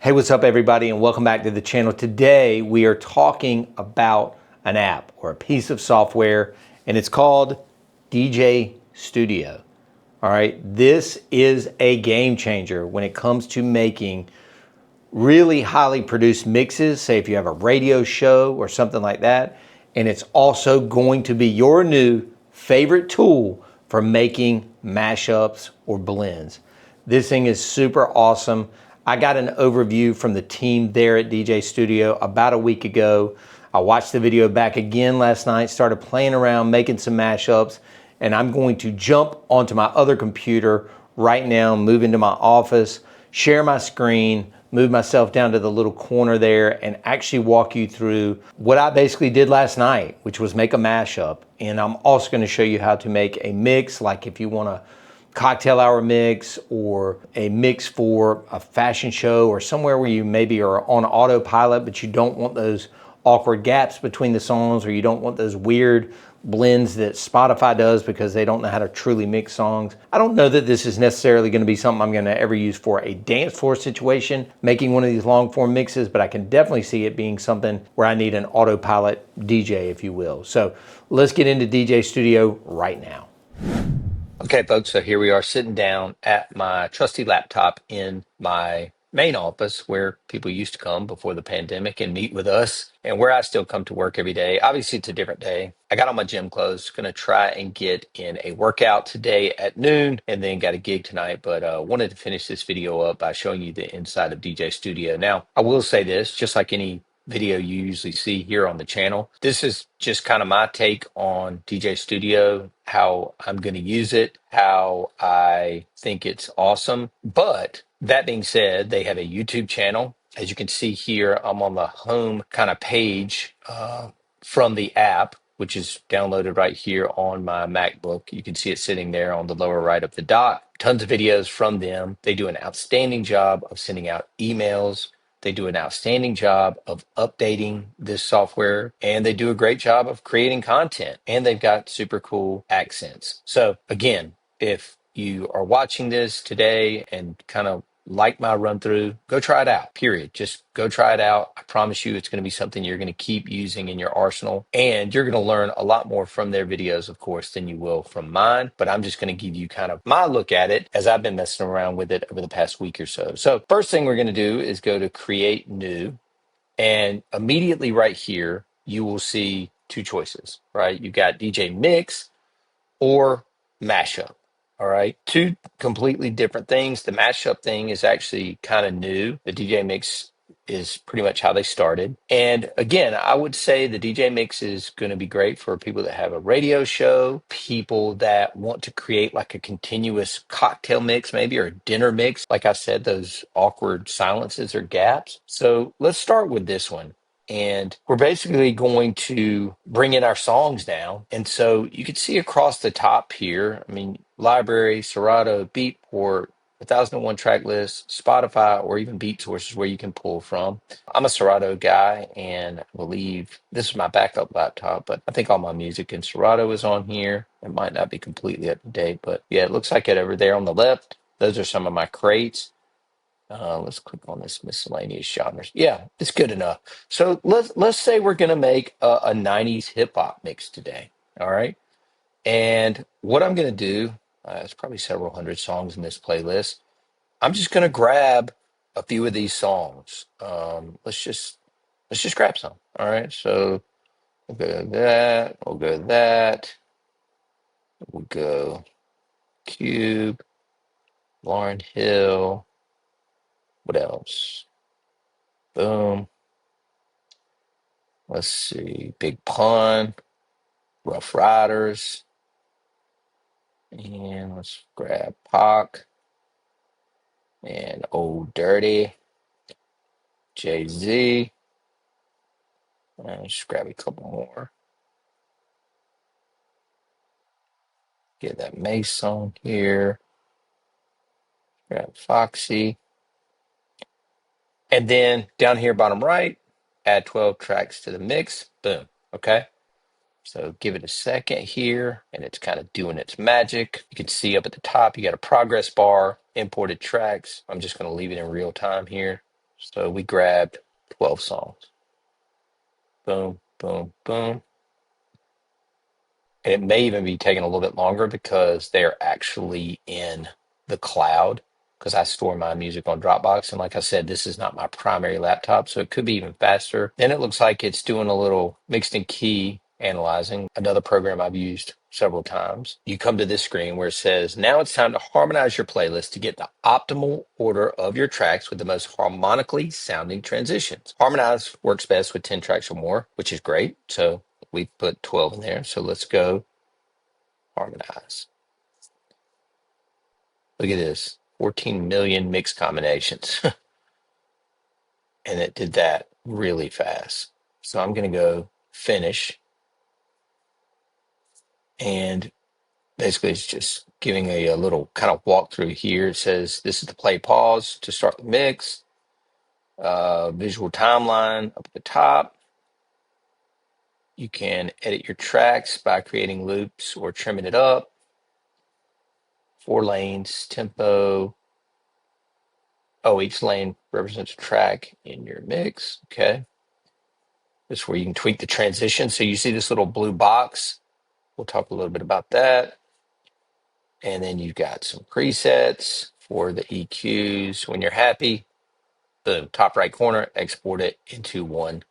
Hey, what's up everybody, and welcome back to the channel. Today we are talking about an app or a piece of software, and it's called DJ.Studio. All right, this is a game changer when it comes to making really highly produced mixes, say if you have a radio show or something like that, and it's also going to be your new favorite tool for making mashups or blends. This thing is super awesome. I got an overview from the team there at DJ.Studio about a week ago. I watched the video back again last night, started playing around, making some mashups, and I'm going to jump onto my other computer right now, move into my office, share my screen, move myself down to the little corner there, and actually walk you through what I basically did last night, which was make a mashup. And I'm also going to show you how to make a mix, like if you want a cocktail hour mix or a mix for a fashion show or somewhere where you maybe are on autopilot, but you don't want those awkward gaps between the songs, or you don't want those weird blends that Spotify does because they don't know how to truly mix songs. I don't know that this is necessarily going to be something I'm going to ever use for a dance floor situation, making one of these long form mixes, but I can definitely see it being something where I need an autopilot DJ, if you will. So let's get into DJ.Studio right now. Okay, folks, so here we are sitting down at my trusty laptop in my main office where people used to come before the pandemic and meet with us, and where I still come to work every day. Obviously, it's a different day. I got on my gym clothes, going to try and get in a workout today at noon, and then got a gig tonight, but wanted to finish this video up by showing you the inside of DJ.Studio. Now, I will say this, just like any video you usually see here on the channel, this is just kind of my take on DJ.Studio, how I'm going to use it, how I think it's awesome. But that being said, they have a YouTube channel. As you can see here, I'm on the home kind of page from the app, which is downloaded right here on my MacBook. You can see it sitting there on the lower right of the dock. Tons of videos from them. They do an outstanding job of sending out emails. They do an outstanding job of updating this software, and they do a great job of creating content, and they've got super cool accents. So again, if you are watching this today and kind of like my run through, go try it out, period. Just go try it out. I promise you it's going to be something you're going to keep using in your arsenal, and you're going to learn a lot more from their videos, of course, than you will from mine. But I'm just going to give you kind of my look at it as I've been messing around with it over the past week or so. So first thing we're going to do is go to create new, and immediately right here, you will see two choices, right? You got DJ mix or mashup. All right. Two completely different things. The mashup thing is actually kind of new. The DJ mix is pretty much how they started. And again, I would say the DJ mix is going to be great for people that have a radio show, people that want to create like a continuous cocktail mix, maybe, or a dinner mix. Like I said, those awkward silences or gaps. So let's start with this one. And we're basically going to bring in our songs now. And so you can see across the top here, I mean, library, Serato, Beatport, 1001 track list, Spotify, or even Beat Sources where you can pull from. I'm a Serato guy, and I believe this is my backup laptop, but I think all my music in Serato is on here. It might not be completely up to date, but yeah, it looks like it over there on the left. Those are some of my crates. Let's click on this miscellaneous genres. Yeah, it's good enough. So let's say we're gonna make a 90s hip hop mix today. All right. And what I'm gonna do, it's probably several hundred songs in this playlist. I'm just gonna grab a few of these songs. Let's just grab some. All right. So we'll go to that. We'll go to that. We'll go Cube, Lauryn Hill. What else? Boom. Let's see, Big Pun, Rough Riders, and let's grab Pac and Old Dirty, Jay-Z, and just grab a couple more. Get that Mace song here, grab Foxy, and then down here bottom right, add 12 tracks to the mix, boom, okay? So give it a second here, and it's kind of doing its magic. You can see up at the top, you got a progress bar, imported tracks. I'm just going to leave it in real time here. So we grabbed 12 songs. Boom, boom, boom. And it may even be taking a little bit longer because they're actually in the cloud, because I store my music on Dropbox. And like I said, this is not my primary laptop, so it could be even faster. Then it looks like it's doing a little mixed in key analyzing, another program I've used several times. You come to this screen where it says, now it's time to harmonize your playlist to get the optimal order of your tracks with the most harmonically sounding transitions. Harmonize works best with 10 tracks or more, which is great. So we put 12 in there. So let's go harmonize. Look at this, 14 million mix combinations. And it did that really fast. So I'm going to go finish. And basically it's just giving a little kind of walkthrough here. It says this is the play pause to start the mix. Visual timeline up at the top. You can edit your tracks by creating loops or trimming it up. 4 lanes, tempo. Oh, each lane represents a track in your mix. Okay. This is where you can tweak the transition. So you see this little blue box. We'll talk a little bit about that. And then you've got some presets for the EQs. When you're happy, the top right corner, export it into one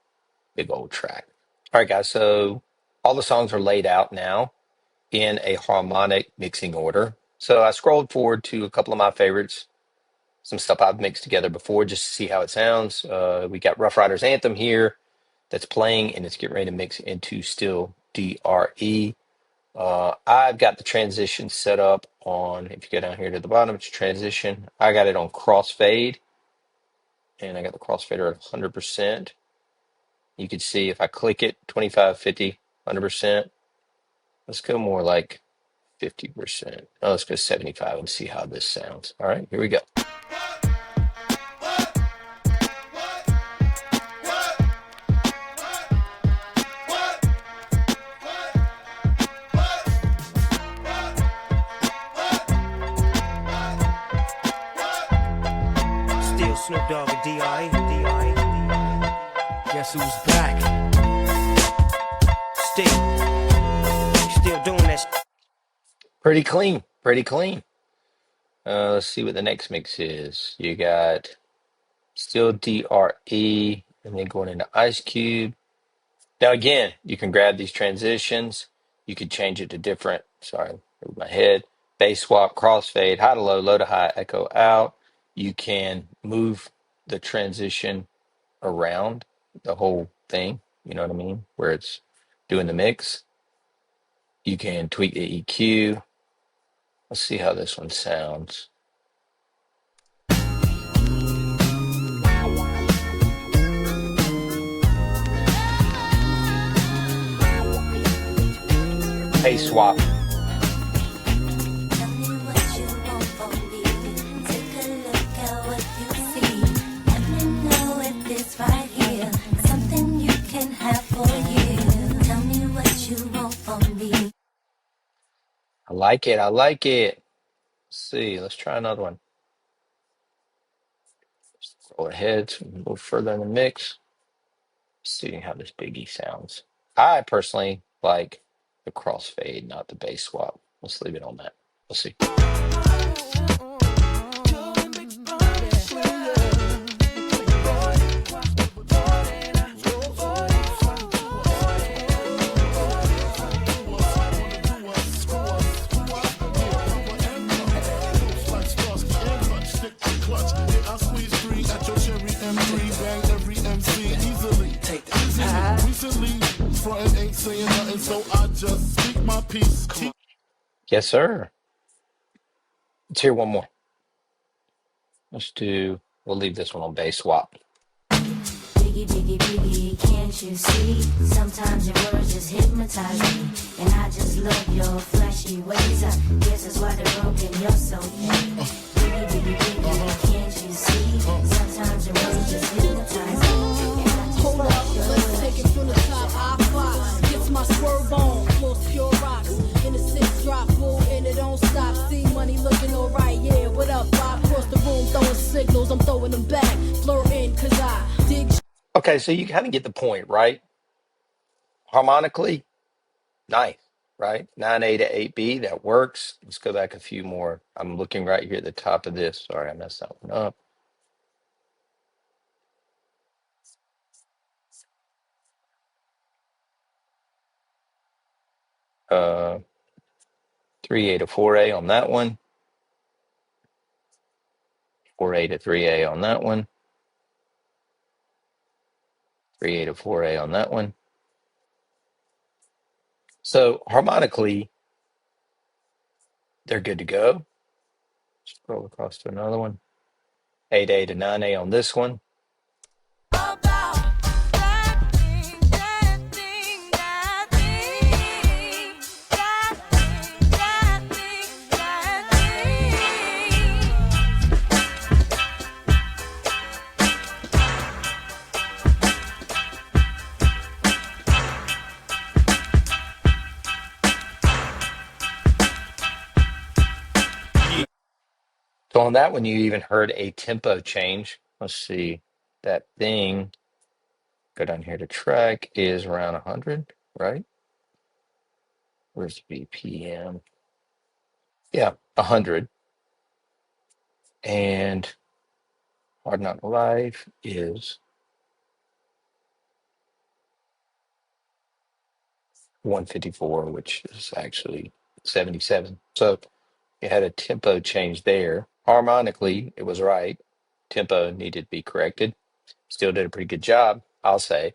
big old track. All right, guys. So all the songs are laid out now in a harmonic mixing order. So I scrolled forward to a couple of my favorites, some stuff I've mixed together before just to see how it sounds. We got Rough Riders Anthem here that's playing, and it's getting ready to mix into Still DRE. I've got the transition set up on, if you go down here to the bottom, it's transition. I got it on crossfade, and I got the crossfader at 100%. You can see if I click it, 25, 50, 100%. Let's go more like 50%. Oh, let's go 75 and see how this sounds. All right, here we go. Snoop Dogg and D.I. Guess who's back? Still doing that. Pretty clean, pretty clean. Let's see what the next mix is. You got Still DRE, and then going into Ice Cube. Now again, you can grab these transitions. You could change it to different, sorry, move my head. Bass swap, crossfade, high to low to high, echo out. You can move the transition around the whole thing, you know what I mean, where it's doing the mix. You can tweak the EQ. Let's see how this one sounds. Bass swap. I like it. I like it. Let's see. Let's try another one. Scroll ahead a little further in the mix. Let's see how this Biggie sounds. I personally like the crossfade, not the bass swap. Let's leave it on that. We'll see. Yes, sir. Let's hear one more. We'll leave this one on bass swap. Biggie, biggie, biggie, can't you see? Sometimes your words just hypnotize me. And I just love your flashy ways. I guess that's why they're broken, you're so mean. Biggie, biggie, biggie, can't you see? Sometimes your words just hypnotize me. And I just hold love up, your let's take it from the top. I fox, gets my swerve on, floors pure rocks. In the 6 drop, bull, and it don't stop. See money looking alright, yeah, what up, Bob? Across the room, throwing signals, I'm throwing them back. Flirting, cause Okay, so you kind of get the point, right? Harmonically, nice, right? 9A to 8B, that works. Let's go back a few more. I'm looking right here at the top of this. Sorry, I messed that one up. 3A to 4A on that one. 4A to 3A on that one. 3A to 4A on that one. So harmonically, they're good to go. Scroll across to another one. 8A to 9A on this one. So on that one, you even heard a tempo change. Let's see. That thing, go down here to track, is around 100, right? Where's the BPM? Yeah, 100. And Hard Knock Life is 154, which is actually 77. So it had a tempo change there. Harmonically, it was right. Tempo needed to be corrected. Still did a pretty good job, I'll say.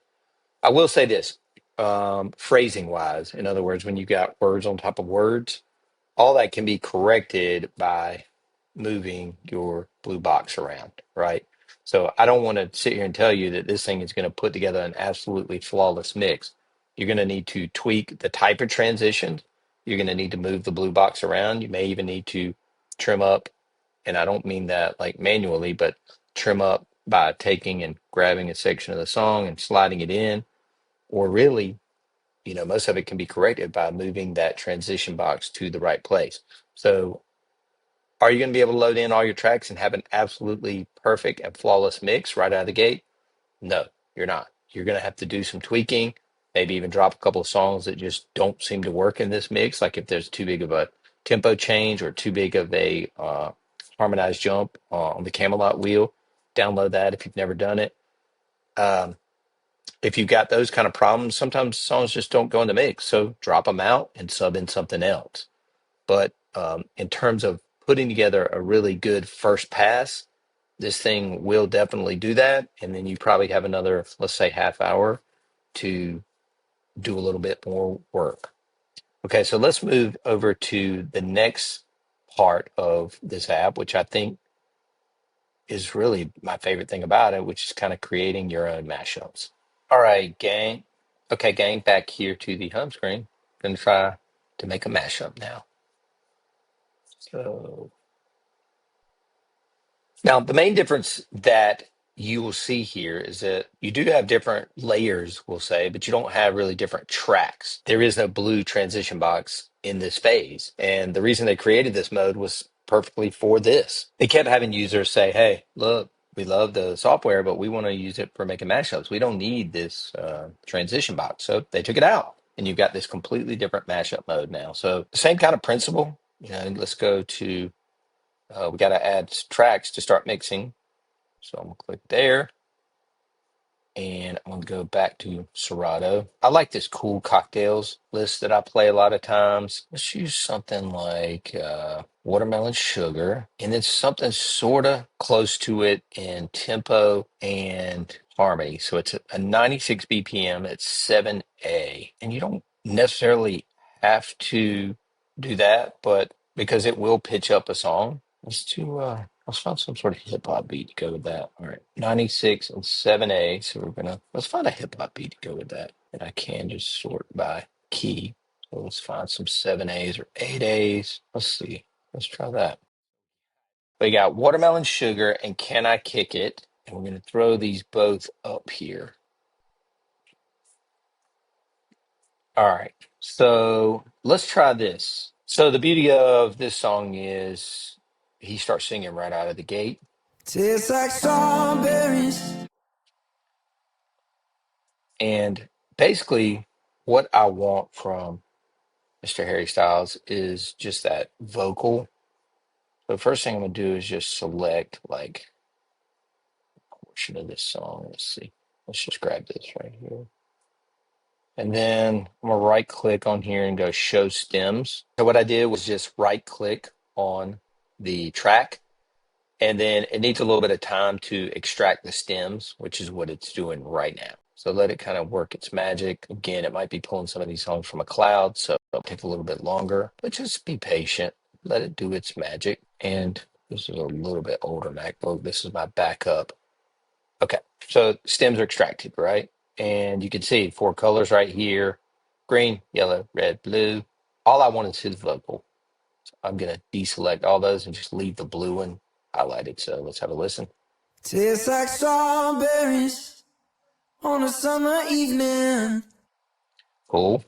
I will say this, phrasing wise, in other words, when you got words on top of words, all that can be corrected by moving your blue box around, right? So I don't want to sit here and tell you that this thing is going to put together an absolutely flawless mix. You're going to need to tweak the type of transitions. You're going to need to move the blue box around. You may even need to trim up, and I don't mean that like manually, but trim up by taking and grabbing a section of the song and sliding it in, or really, most of it can be corrected by moving that transition box to the right place. So are you going to be able to load in all your tracks and have an absolutely perfect and flawless mix right out of the gate? No, you're not. You're going to have to do some tweaking, maybe even drop a couple of songs that just don't seem to work in this mix. Like if there's too big of a tempo change or too big of a harmonized jump on the Camelot wheel, download that if you've never done it. Um, if you've got those kind of problems, sometimes songs just don't go in the mix. So drop them out and sub in something else. But in terms of putting together a really good first pass, this thing will definitely do that. And then you probably have another, let's say, half hour to do a little bit more work. Okay, so let's move over to the next part of this app, which I think is really my favorite thing about it, which is kind of creating your own mashups. All right, gang. Okay, gang, back here to the home screen. Gonna try to make a mashup now. So now, the main difference that you will see here is that you do have different layers, we'll say, but you don't have really different tracks. There is no blue transition box in this phase. And the reason they created this mode was perfectly for this. They kept having users say, hey, look, we love the software, but we want to use it for making mashups. We don't need this transition box. So they took it out. And you've got this completely different mashup mode now. So the same kind of principle. Let's go to we got to add tracks to start mixing. So I'm going to click there. And I'm going to go back to Serato. I like this cool cocktails list that I play a lot of times. Let's use something like watermelon sugar. And then something sort of close to it in tempo and harmony. So it's a 96 BPM at 7A. And you don't necessarily have to do that, but because it will pitch up a song. Let's find some sort of hip hop beat to go with that. All right, 96 and 7A. So let's find a hip hop beat to go with that. And I can just sort by key. So let's find some 7As or 8As. Let's see. Let's try that. We got Watermelon Sugar and Can I Kick It? And we're going to throw these both up here. All right. So let's try this. So the beauty of this song is he starts singing right out of the gate. Tastes like strawberries. And basically what I want from Mr. Harry Styles is just that vocal. So the first thing I'm gonna do is just select like a portion of this song. Let's see. Let's just grab this right here. And then I'm gonna right click on here and go show stems. So what I did was just right click on the track, and then it needs a little bit of time to extract the stems, which is what it's doing right now. So let it kind of work its magic. Again, it might be pulling some of these songs from a cloud, so it'll take a little bit longer, but just be patient. Let it do its magic. And this is a little bit older MacBook. This is my backup. Okay, so stems are extracted, right? And you can see 4 colors right here: green, yellow, red, blue. All I want is his vocal. So I'm gonna deselect all those and just leave the blue one highlighted. So let's have a listen. Tastes like strawberries on a summer evening. Cool.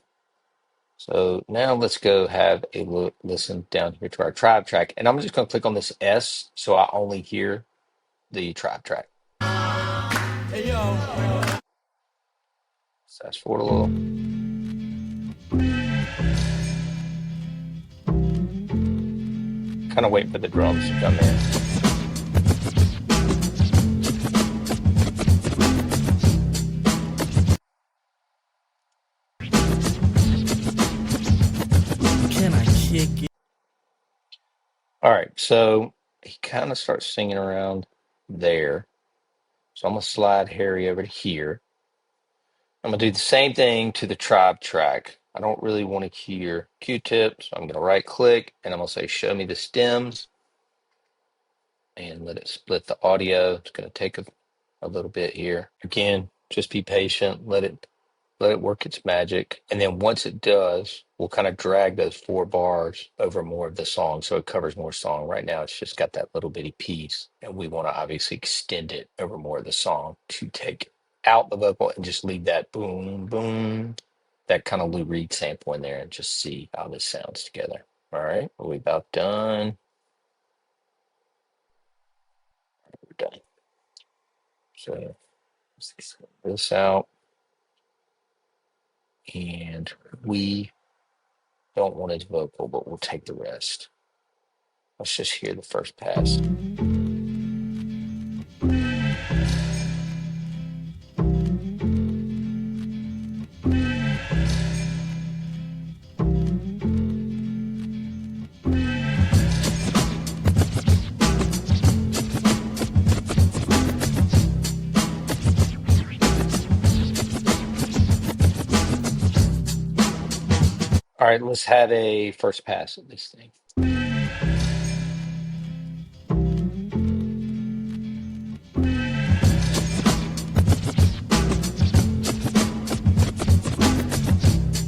So now let's go have a listen down here to our tribe track. And I'm just gonna click on this S so I only hear the tribe track. Hey yo. Fast forward a little. Kind of wait for the drums to come in. Can I kick it? All right, so he kind of starts singing around there. So I'm gonna slide Harry over to here. I'm gonna do the same thing to the tribe track. I don't really want to hear Q-tip, so I'm gonna right click and I'm gonna say show me the stems and let it split the audio. It's gonna take a little bit here. Again, just be patient, let it work its magic. And then once it does, we'll kind of drag those 4 bars over more of the song so it covers more song. Right now, it's just got that little bitty piece, and we want to obviously extend it over more of the song to take out the vocal and just leave that boom, boom, that kind of Lou Reed sample in there and just see how this sounds together. All right, are we about done? We're done. So let's sort this out. And we don't want his vocal, but we'll take the rest. Let's just hear the first pass. All right, let's have a first pass of this thing.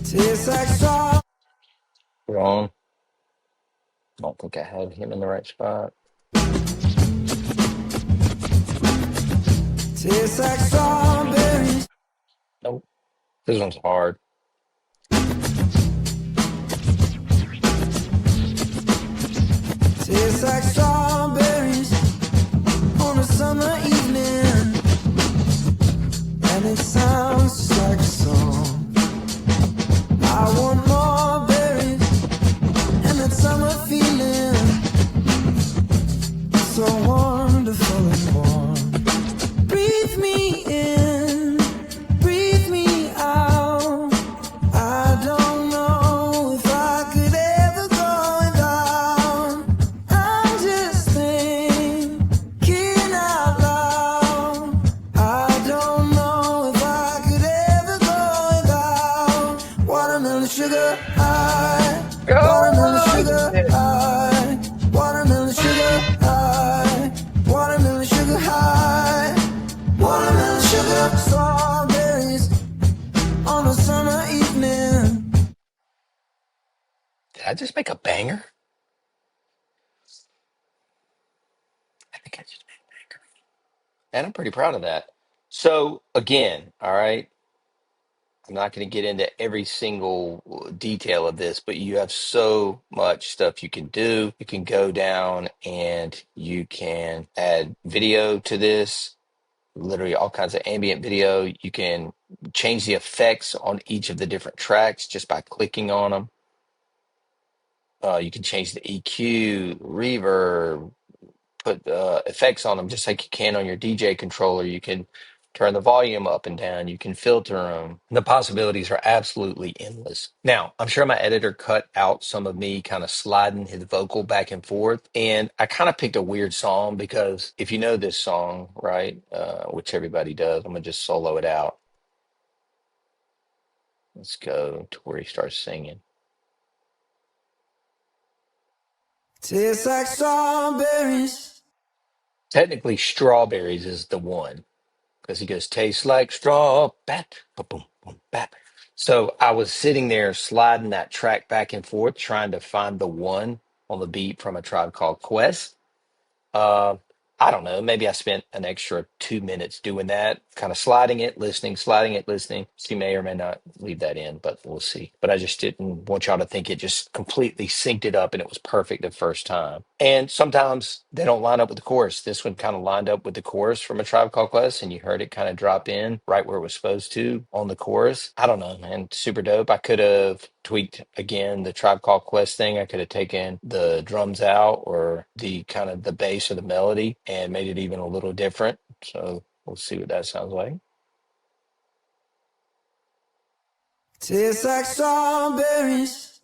Tastes like straw. Wrong. Don't think I had him in the right spot. Tastes like strawberries. Nope. This one's hard. Tastes like strawberries on a summer evening. And it sounds just like a song. I want more berries and that summer feeling. So wonderful and warm. Breathe me in, breathe me out. I don't know if I could ever go without. I'm just thinking out loud. I don't know if I could ever go without watermelon sugar high, watermelon sugar high, watermelon sugar high, watermelon sugar high, watermelon sugar strawberries on a summer evening. Did I just make a banger? I think I just made a banger. And I'm pretty proud of that. So again, all right, I'm not going to get into every single detail of this, but you have so much stuff you can do. You can go down and you can add video to this, literally all kinds of ambient video. You can change the effects on each of the different tracks just by clicking on them. You can change the EQ, reverb, put effects on them just like you can on your DJ controller. You can turn the volume up and down. You can filter them. The possibilities are absolutely endless. Now, I'm sure my editor cut out some of me kind of sliding his vocal back and forth. And I kind of picked a weird song because if you know this song, right, which everybody does, I'm going to just solo it out. Let's go to where he starts singing. Tastes like strawberries. Technically, strawberries is the one because he goes, tastes like straw, bat, ba boom, boom, bat. So I was sitting there sliding that track back and forth, trying to find the one on the beat from A Tribe Called Quest. Uh, I don't know. Maybe I spent an extra 2 minutes doing that, kind of sliding it, listening, sliding it, listening. She may or may not leave that in, but we'll see. But I just didn't want y'all to think it just completely synced it up and it was perfect the first time. And sometimes they don't line up with the chorus. This one kind of lined up with the chorus from A Tribe Called Quest, and you heard it kind of drop in right where it was supposed to on the chorus. I don't know, man. Super dope. I could have tweaked again the Tribe Called Quest thing. I could have taken the drums out or the kind of the bass or the melody and made it even a little different. So we'll see what that sounds like. Tastes like strawberries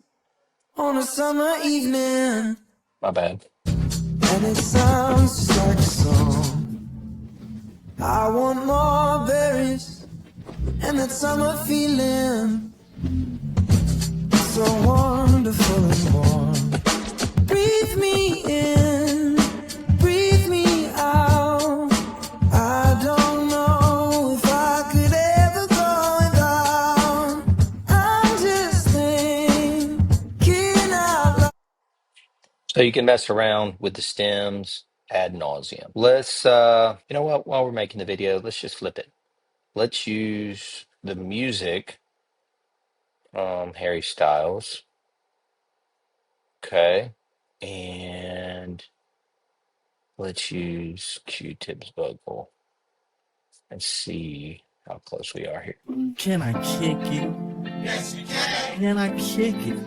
on a summer evening. My bad. And it sounds just like a song. I want more berries and that summer feeling. So wonderful and warm. Breathe me in, breathe me out. I don't know if I could ever go without. I'm just thinking out loud. So you can mess around with the stems ad nauseum. Let's, you know what, while we're making the video, let's just flip it. Let's use the music from Harry Styles. Okay. And let's use Q-Tip's vocal and see how close we are here. Can I kick it? Yes, you can. Can I kick it?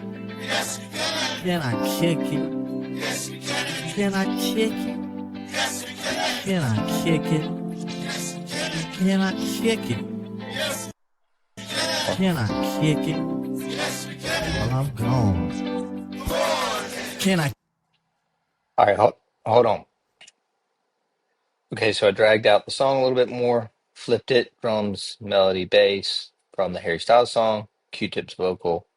Yes, you can. Can I kick it? Yes, you can. Can I kick it? Yes, you can. Can I kick it? Yes, you can. Can I kick it? Yes, you can. Can I kick it? Yes, you can. Well, I'm gone. Can I? All right, hold on. Okay, so I dragged out the song a little bit more, flipped it, drums, melody, bass from the Harry Styles song, Q-Tip's vocal.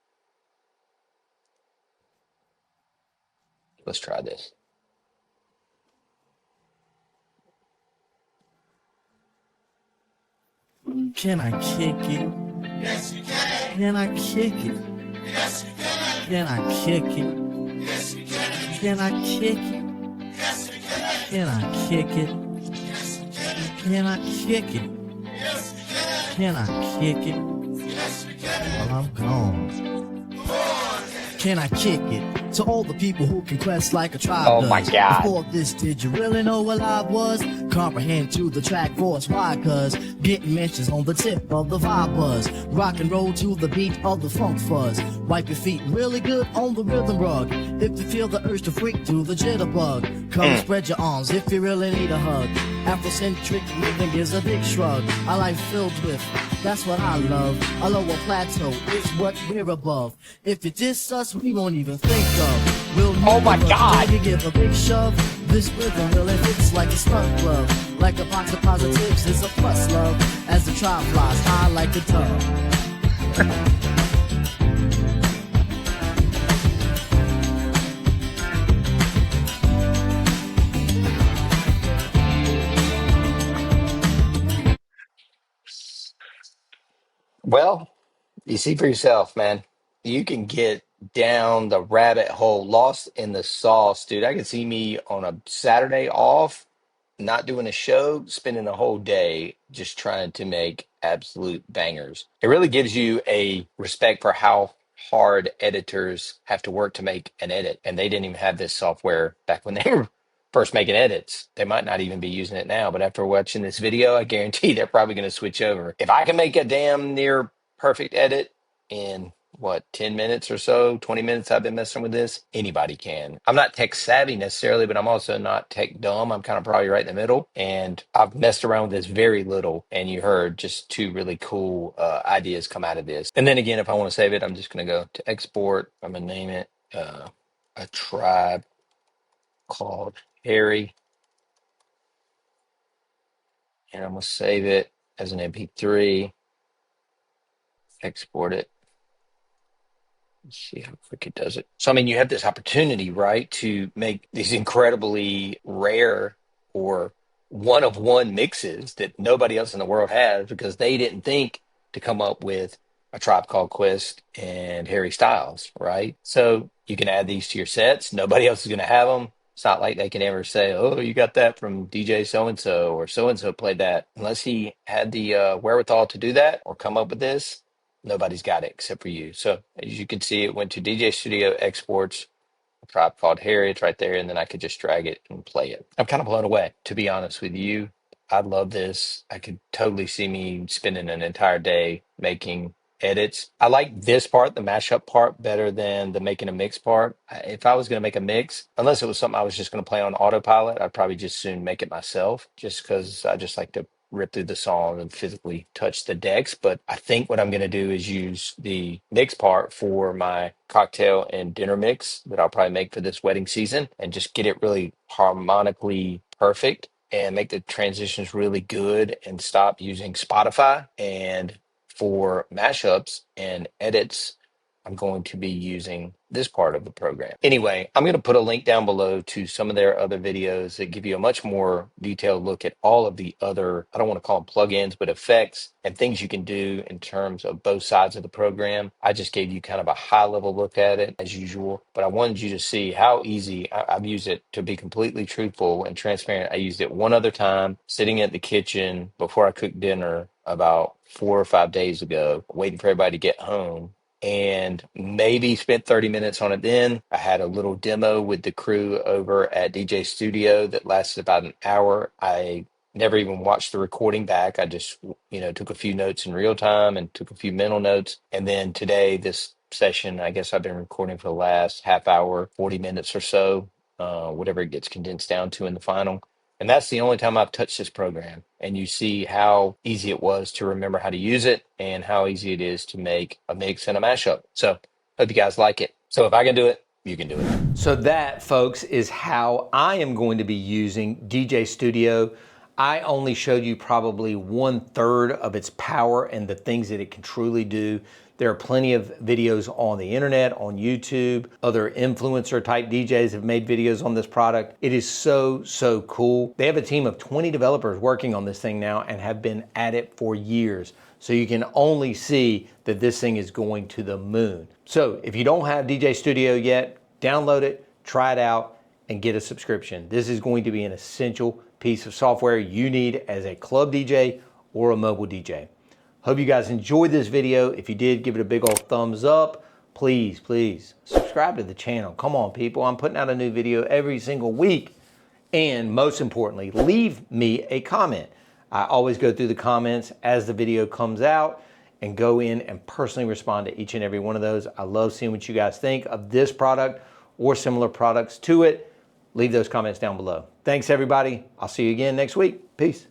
Let's try this. Can I kick it? Yes, you can. Can I kick it? Yes, you can. Can I kick it? Yes, you can. Can I kick it? Yes, you can. Can I kick it? Yes, you can. Can I kick it? Yes, you can. Can I kick it? Yes, you can. Well, I'm gone. Can I kick it? To all the people who can quest like a tribe Oh does. my God. Before this, did you really know what I was? Comprehend to the track force. Why? Cause getting mentions on the tip of the vibe buzz. Rock and roll to the beat of the funk fuzz. Wipe your feet really good on the rhythm rug. If you feel the urge to freak, do the jitterbug. Come spread your arms if you really need a hug. Afrocentric living is a big shrug. A life filled with, that's what I love. A lower plateau is what we're above. If you diss us, we won't even think of. We'll Oh my God. You give a big shove. This rhythm really fits like a stunt glove. Like a box of positives, it's a plus love. As the tribe flies high like a dove. Well, you see for yourself, man. You can get down the rabbit hole, lost in the sauce, dude. I can see me on a Saturday off, not doing a show, spending the whole day just trying to make absolute bangers. It really gives you a respect for how hard editors have to work to make an edit. And they didn't even have this software back when they were first making edits, they might not even be using it now. But after watching this video, I guarantee they're probably going to switch over. If I can make a damn near perfect edit in what, 10 minutes or so, 20 minutes I've been messing with this, anybody can. I'm not tech savvy necessarily, but I'm also not tech dumb. I'm kind of probably right in the middle. And I've messed around with this very little. And you heard just two really cool ideas come out of this. And then again, if I want to save it, I'm just going to go to export. I'm going to name it a tribe called Harry. And I'm going to save it as an MP3, export it. Let's see how quick it does it. So, I mean, you have this opportunity, right, to make these incredibly rare or one-of-one mixes that nobody else in the world has because they didn't think to come up with a Tribe Called Quest and Harry Styles, right? So you can add these to your sets. Nobody else is going to have them. It's not like they can ever say, oh, you got that from DJ so-and-so or so-and-so played that. Unless he had the wherewithal to do that or come up with this, nobody's got it except for you. So as you can see, it went to DJ.Studio exports, a tribe called Harry. It's right there. And then I could just drag it and play it. I'm kind of blown away, to be honest with you. I love this. I could totally see me spending an entire day making edits. I like this part, the mashup part, better than the making a mix part. If I was going to make a mix, unless it was something I was just going to play on autopilot, I'd probably just soon make it myself just because I just like to rip through the song and physically touch the decks. But I think what I'm going to do is use the mix part for my cocktail and dinner mix that I'll probably make for this wedding season and just get it really harmonically perfect and make the transitions really good and stop using Spotify. And for mashups and edits, I'm going to be using this part of the program. Anyway, I'm going to put a link down below to some of their other videos that give you a much more detailed look at all of the other, I don't want to call them plugins, but effects and things you can do in terms of both sides of the program. I just gave you kind of a high level look at it as usual, but I wanted you to see how easy I've used it. To be completely truthful and transparent, I used it one other time sitting at the kitchen before I cooked dinner about 4 or 5 days ago, waiting for everybody to get home, and maybe spent 30 minutes on it then. I had a little demo with the crew over at DJ.Studio that lasted about an hour. I never even watched the recording back. I just, took a few notes in real time and took a few mental notes. And then today, this session, I guess I've been recording for the last half hour, 40 minutes or so, whatever it gets condensed down to in the final. And that's the only time I've touched this program. And you see how easy it was to remember how to use it and how easy it is to make a mix and a mashup. So hope you guys like it. So if I can do it, you can do it. So that, folks, is how I am going to be using DJ.Studio. I only showed you probably 1/3 of its power and the things that it can truly do. There are plenty of videos on the internet, on YouTube. Other influencer type DJs have made videos on this product. It is so, so cool. They have a team of 20 developers working on this thing now and have been at it for years. So you can only see that this thing is going to the moon. So if you don't have DJ.Studio yet, download it, try it out, and get a subscription. This is going to be an essential piece of software you need as a club DJ or a mobile DJ. Hope you guys enjoyed this video. If you did, give it a big old thumbs up. Please, please subscribe to the channel. Come on, people. I'm putting out a new video every single week. And most importantly, leave me a comment. I always go through the comments as the video comes out and go in and personally respond to each and every one of those. I love seeing what you guys think of this product or similar products to it. Leave those comments down below. Thanks, everybody. I'll see you again next week. Peace.